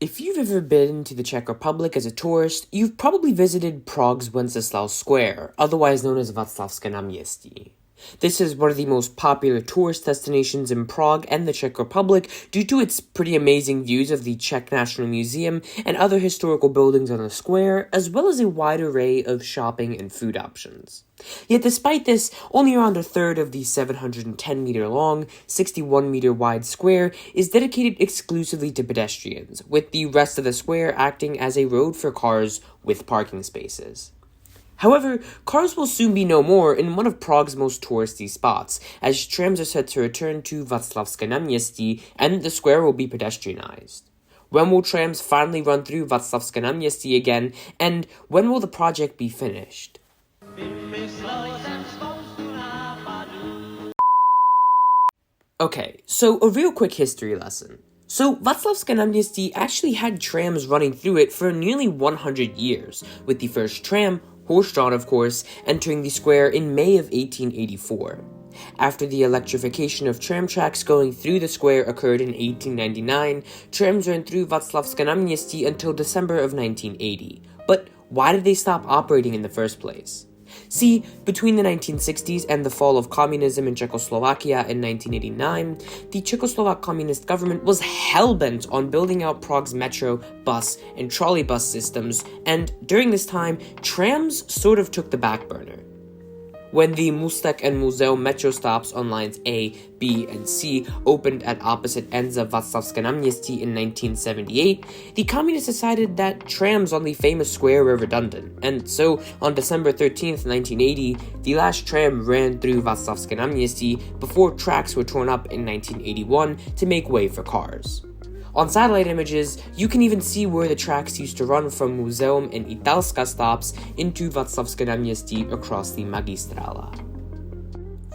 If you've ever been to the Czech Republic as a tourist, you've probably visited Prague's Wenceslas Square, otherwise known as Václavské náměstí. This is one of the most popular tourist destinations in Prague and the Czech Republic due to its pretty amazing views of the Czech National Museum and other historical buildings on the square, as well as a wide array of shopping and food options. Yet despite this, only around a third of the 710-meter-long, 61-meter-wide square is dedicated exclusively to pedestrians, with the rest of the square acting as a road for cars with parking spaces. However, cars will soon be no more in one of Prague's most touristy spots, as trams are set to return to Václavské náměstí and the square will be pedestrianized. When will trams finally run through Václavské náměstí again, and when will the project be finished? Okay, so a real quick history lesson. So, Václavské náměstí actually had trams running through it for nearly 100 years, with the first tram, horse-drawn of course, entering the square in May of 1884. After the electrification of tram tracks going through the square occurred in 1899, trams ran through Václavské náměstí until December of 1980. But why did they stop operating in the first place? See, between the 1960s and the fall of communism in Czechoslovakia in 1989, the Czechoslovak communist government was hell-bent on building out Prague's metro, bus, and trolleybus systems, and during this time, trams sort of took the back burner. When the Můstek and Muzeum metro stops on lines A, B, and C opened at opposite ends of Václavské náměstí in 1978, the communists decided that trams on the famous square were redundant, and so on December 13th, 1980, the last tram ran through Václavské náměstí before tracks were torn up in 1981 to make way for cars. On satellite images, you can even see where the tracks used to run from Muzeum and Italska stops into Václavské náměstí across the Magistrala.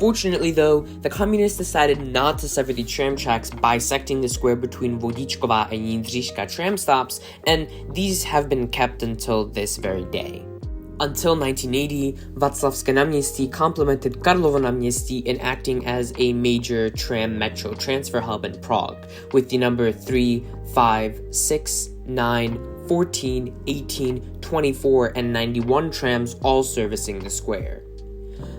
Fortunately though, the communists decided not to sever the tram tracks bisecting the square between Vodičková and Jindřiška tram stops, and these have been kept until this very day. Until 1980, Václavské náměstí complemented Karlovo náměstí in acting as a major tram metro transfer hub in Prague, with the number 3, 5, 6, 9, 14, 18, 24, and 91 trams all servicing the square.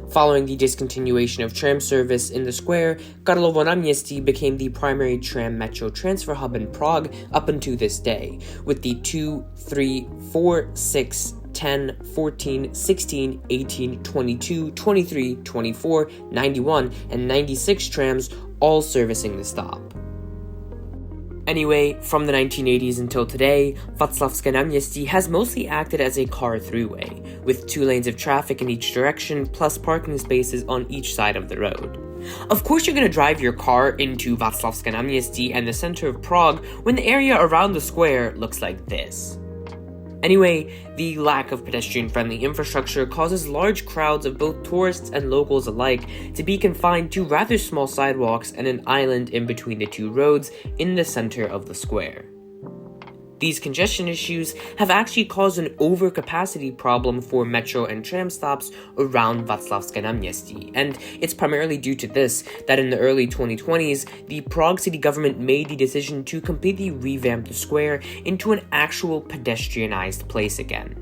Following the discontinuation of tram service in the square, Karlovo náměstí became the primary tram metro transfer hub in Prague up until this day, with the 2, 3, 4, 6, 10, 14, 16, 18, 22, 23, 24, 91, and 96 trams all servicing the stop. Anyway, from the 1980s until today, Václavské náměstí has mostly acted as a car throughway, with 2 lanes of traffic in each direction plus parking spaces on each side of the road. Of course you're going to drive your car into Václavské náměstí and the center of Prague when the area around the square looks like this. Anyway, the lack of pedestrian-friendly infrastructure causes large crowds of both tourists and locals alike to be confined to rather small sidewalks and an island in between the 2 roads in the center of the square. These congestion issues have actually caused an overcapacity problem for metro and tram stops around Václavské náměstí, and it's primarily due to this that in the early 2020s, the Prague city government made the decision to completely revamp the square into an actual pedestrianized place again.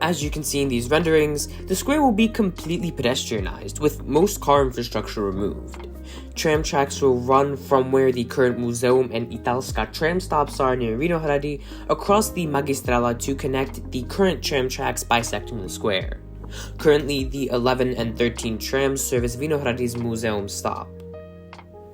As you can see in these renderings, the square will be completely pedestrianized, with most car infrastructure removed. Tram tracks will run from where the current Muzeum and Italska tram stops are near Vinohrady across the Magistrala to connect the current tram tracks bisecting the square. Currently, the 11 and 13 trams service Vinohrady's Muzeum stop.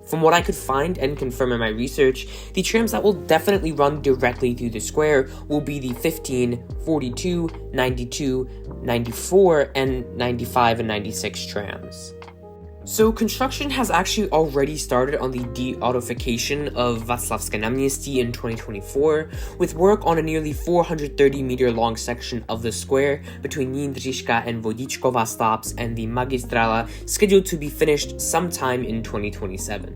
From what I could find and confirm in my research, the trams that will definitely run directly through the square will be the 15, 42, 92, 94, and 95 and 96 trams. So construction has actually already started on the de-autofication of Václavské náměstí in 2024, with work on a nearly 430-meter-long section of the square between Jindřiška and Vodičková stops and the Magistrala scheduled to be finished sometime in 2027.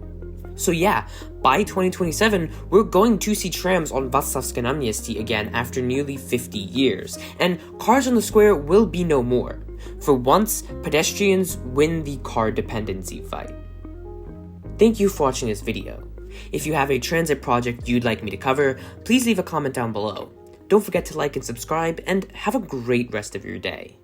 So yeah, by 2027, we're going to see trams on Václavské náměstí again after nearly 50 years, and cars on the square will be no more. For once, pedestrians win the car dependency fight. Thank you for watching this video. If you have a transit project you'd like me to cover, please leave a comment down below. Don't forget to like and subscribe, and have a great rest of your day.